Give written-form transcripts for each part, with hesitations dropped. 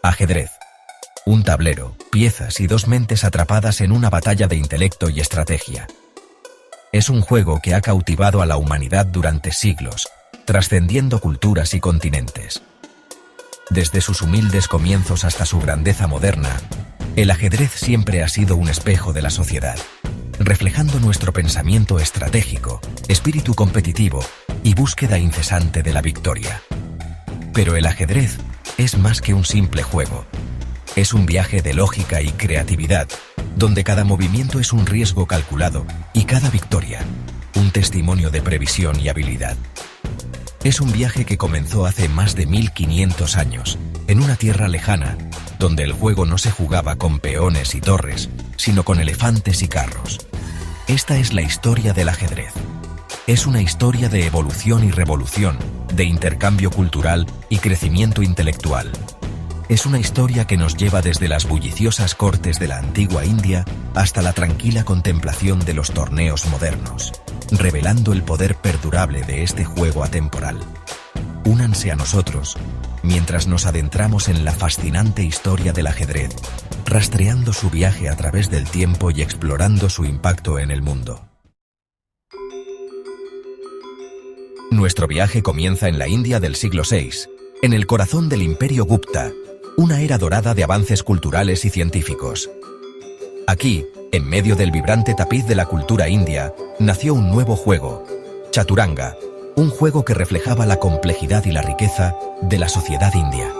Ajedrez. Un tablero, piezas y dos mentes atrapadas en una batalla de intelecto y estrategia. Es un juego que ha cautivado a la humanidad durante siglos, trascendiendo culturas y continentes. Desde sus humildes comienzos hasta su grandeza moderna, el ajedrez siempre ha sido un espejo de la sociedad, reflejando nuestro pensamiento estratégico, espíritu competitivo y búsqueda incesante de la victoria. Pero el ajedrez es más que un simple juego. Es un viaje de lógica y creatividad, donde cada movimiento es un riesgo calculado y cada victoria, un testimonio de previsión y habilidad. Es un viaje que comenzó hace más de 1500 años, en una tierra lejana, donde el juego no se jugaba con peones y torres, sino con elefantes y carros. Esta es la historia del ajedrez. Es una historia de evolución y revolución, de intercambio cultural y crecimiento intelectual. Es una historia que nos lleva desde las bulliciosas cortes de la antigua India hasta la tranquila contemplación de los torneos modernos, revelando el poder perdurable de este juego atemporal. Únanse a nosotros mientras nos adentramos en la fascinante historia del ajedrez, rastreando su viaje a través del tiempo y explorando su impacto en el mundo. Nuestro viaje comienza en la India del siglo VI, en el corazón del Imperio Gupta, una era dorada de avances culturales y científicos. Aquí, en medio del vibrante tapiz de la cultura india, nació un nuevo juego, Chaturanga, un juego que reflejaba la complejidad y la riqueza de la sociedad india.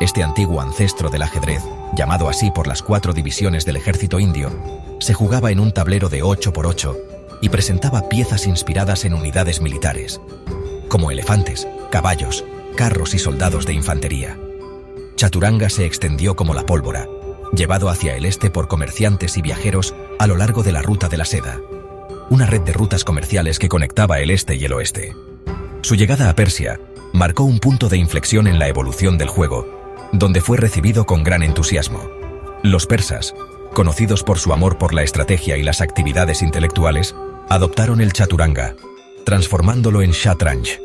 Este antiguo ancestro del ajedrez, llamado así por las 4 divisiones del ejército indio, se jugaba en un tablero de 8×8 y presentaba piezas inspiradas en unidades militares, como elefantes, caballos, carros y soldados de infantería. Chaturanga se extendió como la pólvora, llevado hacia el este por comerciantes y viajeros a lo largo de la Ruta de la Seda, una red de rutas comerciales que conectaba el este y el oeste. Su llegada a Persia marcó un punto de inflexión en la evolución del juego, donde fue recibido con gran entusiasmo. Los persas, conocidos por su amor por la estrategia y las actividades intelectuales, adoptaron el Chaturanga, transformándolo en Shatranj,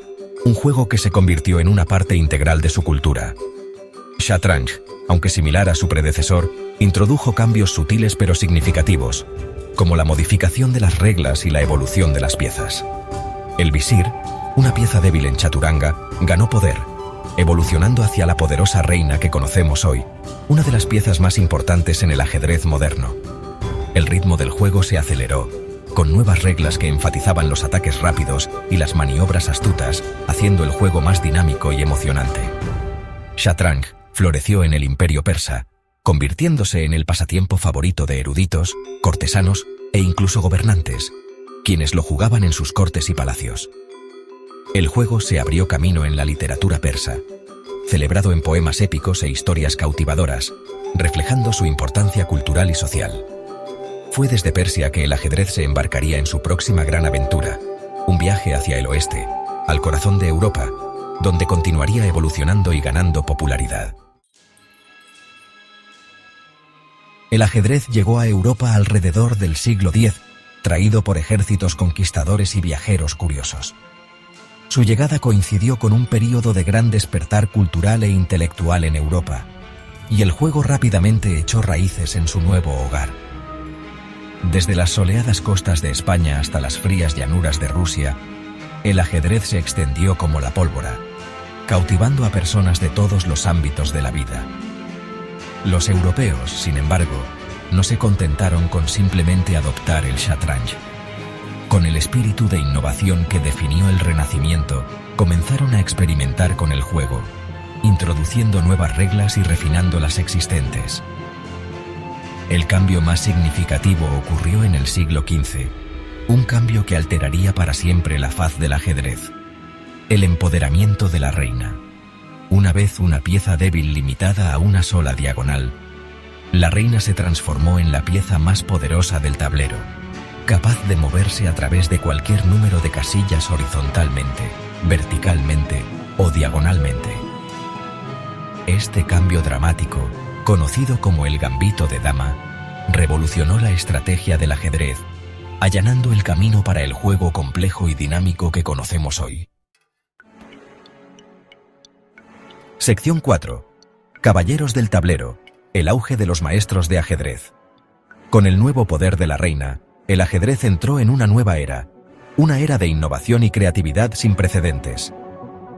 un juego que se convirtió en una parte integral de su cultura. Shatranj, aunque similar a su predecesor, introdujo cambios sutiles pero significativos, como la modificación de las reglas y la evolución de las piezas. El visir, una pieza débil en Chaturanga, ganó poder, evolucionando hacia la poderosa reina que conocemos hoy, una de las piezas más importantes en el ajedrez moderno. El ritmo del juego se aceleró, con nuevas reglas que enfatizaban los ataques rápidos y las maniobras astutas, haciendo el juego más dinámico y emocionante. Shatranj floreció en el Imperio Persa, convirtiéndose en el pasatiempo favorito de eruditos, cortesanos e incluso gobernantes, quienes lo jugaban en sus cortes y palacios. El juego se abrió camino en la literatura persa, celebrado en poemas épicos e historias cautivadoras, reflejando su importancia cultural y social. Fue desde Persia que el ajedrez se embarcaría en su próxima gran aventura, un viaje hacia el oeste, al corazón de Europa, donde continuaría evolucionando y ganando popularidad. El ajedrez llegó a Europa alrededor del siglo X, traído por ejércitos conquistadores y viajeros curiosos. Su llegada coincidió con un período de gran despertar cultural e intelectual en Europa, y el juego rápidamente echó raíces en su nuevo hogar. Desde las soleadas costas de España hasta las frías llanuras de Rusia, el ajedrez se extendió como la pólvora, cautivando a personas de todos los ámbitos de la vida. Los europeos, sin embargo, no se contentaron con simplemente adoptar el Shatranj. Con el espíritu de innovación que definió el Renacimiento, comenzaron a experimentar con el juego, introduciendo nuevas reglas y refinando las existentes. El cambio más significativo ocurrió en el siglo XV, un cambio que alteraría para siempre la faz del ajedrez: el empoderamiento de la reina. Una vez una pieza débil limitada a una sola diagonal, la reina se transformó en la pieza más poderosa del tablero, capaz de moverse a través de cualquier número de casillas horizontalmente, verticalmente o diagonalmente. Este cambio dramático, conocido como el gambito de dama, revolucionó la estrategia del ajedrez, allanando el camino para el juego complejo y dinámico que conocemos hoy. Sección 4. Caballeros del tablero, el auge de los maestros de ajedrez. Con el nuevo poder de la reina, el ajedrez entró en una nueva era, una era de innovación y creatividad sin precedentes.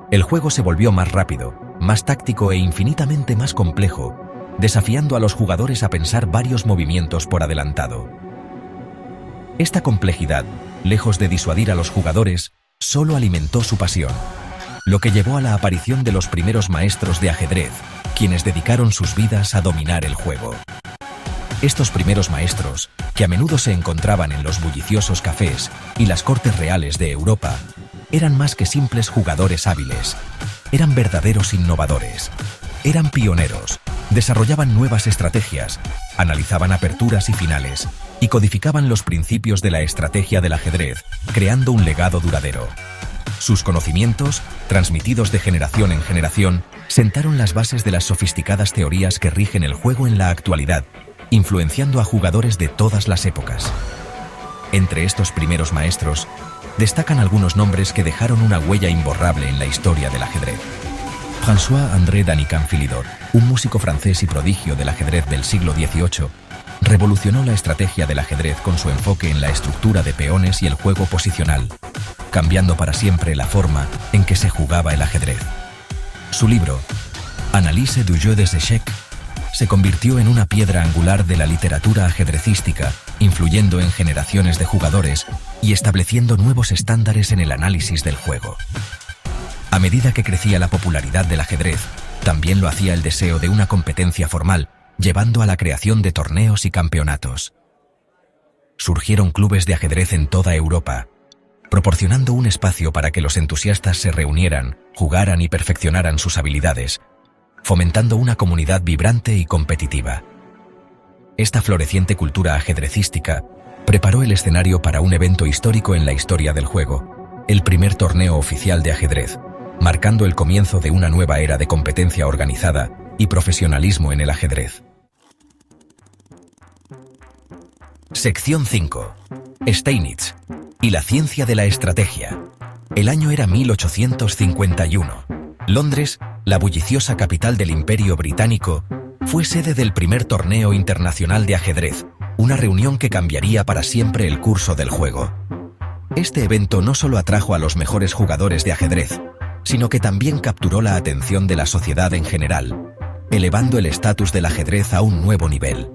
El juego se volvió más rápido, más táctico e infinitamente más complejo, desafiando a los jugadores a pensar varios movimientos por adelantado. Esta complejidad, lejos de disuadir a los jugadores, solo alimentó su pasión, lo que llevó a la aparición de los primeros maestros de ajedrez, quienes dedicaron sus vidas a dominar el juego. Estos primeros maestros, que a menudo se encontraban en los bulliciosos cafés y las cortes reales de Europa, eran más que simples jugadores hábiles, eran verdaderos innovadores, eran pioneros, desarrollaban nuevas estrategias, analizaban aperturas y finales, y codificaban los principios de la estrategia del ajedrez, creando un legado duradero. Sus conocimientos, transmitidos de generación en generación, sentaron las bases de las sofisticadas teorías que rigen el juego en la actualidad, influenciando a jugadores de todas las épocas. Entre estos primeros maestros, destacan algunos nombres que dejaron una huella imborrable en la historia del ajedrez. François-André Danican-Philidor, un músico francés y prodigio del ajedrez del siglo XVIII, revolucionó la estrategia del ajedrez con su enfoque en la estructura de peones y el juego posicional, cambiando para siempre la forma en que se jugaba el ajedrez. Su libro, Analyse du jeu des échecs, se convirtió en una piedra angular de la literatura ajedrecística, influyendo en generaciones de jugadores y estableciendo nuevos estándares en el análisis del juego. A medida que crecía la popularidad del ajedrez, también lo hacía el deseo de una competencia formal, llevando a la creación de torneos y campeonatos. Surgieron clubes de ajedrez en toda Europa, proporcionando un espacio para que los entusiastas se reunieran, jugaran y perfeccionaran sus habilidades, fomentando una comunidad vibrante y competitiva. Esta floreciente cultura ajedrecística preparó el escenario para un evento histórico en la historia del juego, el primer torneo oficial de ajedrez, marcando el comienzo de una nueva era de competencia organizada y profesionalismo en el ajedrez. Sección 5. Steinitz y la ciencia de la estrategia. El año era 1851. Londres, la bulliciosa capital del Imperio Británico, fue sede del primer torneo internacional de ajedrez, una reunión que cambiaría para siempre el curso del juego. Este evento no solo atrajo a los mejores jugadores de ajedrez, sino que también capturó la atención de la sociedad en general, elevando el estatus del ajedrez a un nuevo nivel.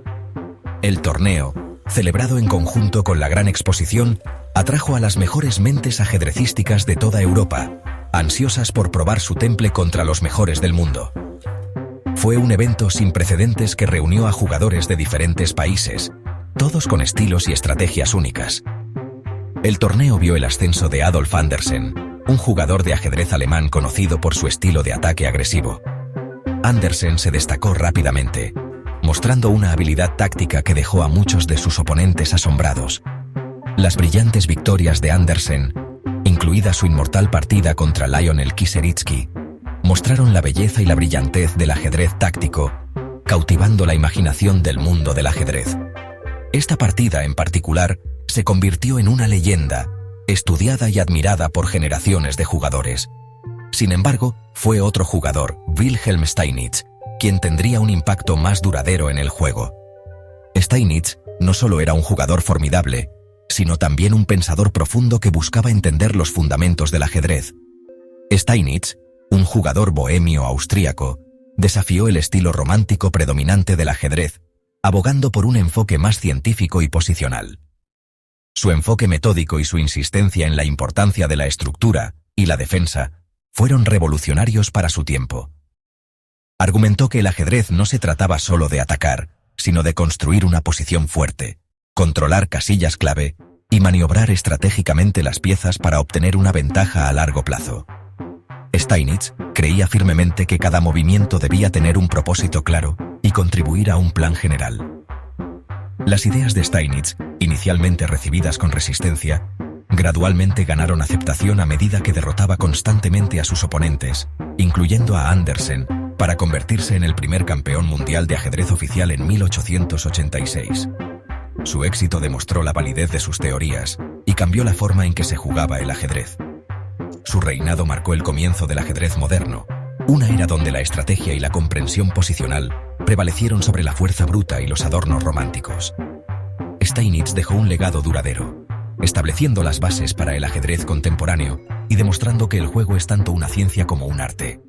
El torneo, celebrado en conjunto con la gran exposición, atrajo a las mejores mentes ajedrecísticas de toda Europa, ansiosas por probar su temple contra los mejores del mundo. Fue un evento sin precedentes que reunió a jugadores de diferentes países, todos con estilos y estrategias únicas. El torneo vio el ascenso de Adolf Anderssen, un jugador de ajedrez alemán conocido por su estilo de ataque agresivo. Anderssen se destacó rápidamente, mostrando una habilidad táctica que dejó a muchos de sus oponentes asombrados. Las brillantes victorias de Anderssen, incluida su inmortal partida contra Lionel Kieseritzky, mostraron la belleza y la brillantez del ajedrez táctico, cautivando la imaginación del mundo del ajedrez. Esta partida en particular se convirtió en una leyenda, estudiada y admirada por generaciones de jugadores. Sin embargo, fue otro jugador, Wilhelm Steinitz, quien tendría un impacto más duradero en el juego. Steinitz no solo era un jugador formidable, sino también un pensador profundo que buscaba entender los fundamentos del ajedrez. Steinitz, un jugador bohemio austríaco, desafió el estilo romántico predominante del ajedrez, abogando por un enfoque más científico y posicional. Su enfoque metódico y su insistencia en la importancia de la estructura y la defensa fueron revolucionarios para su tiempo. Argumentó que el ajedrez no se trataba solo de atacar, sino de construir una posición fuerte, controlar casillas clave y maniobrar estratégicamente las piezas para obtener una ventaja a largo plazo. Steinitz creía firmemente que cada movimiento debía tener un propósito claro y contribuir a un plan general. Las ideas de Steinitz, inicialmente recibidas con resistencia, gradualmente ganaron aceptación a medida que derrotaba constantemente a sus oponentes, incluyendo a Anderssen, para convertirse en el primer campeón mundial de ajedrez oficial en 1886. Su éxito demostró la validez de sus teorías y cambió la forma en que se jugaba el ajedrez. Su reinado marcó el comienzo del ajedrez moderno, Una era donde la estrategia y la comprensión posicional prevalecieron sobre la fuerza bruta y los adornos románticos. Steinitz dejó un legado duradero, estableciendo las bases para el ajedrez contemporáneo y demostrando que el juego es tanto una ciencia como un arte.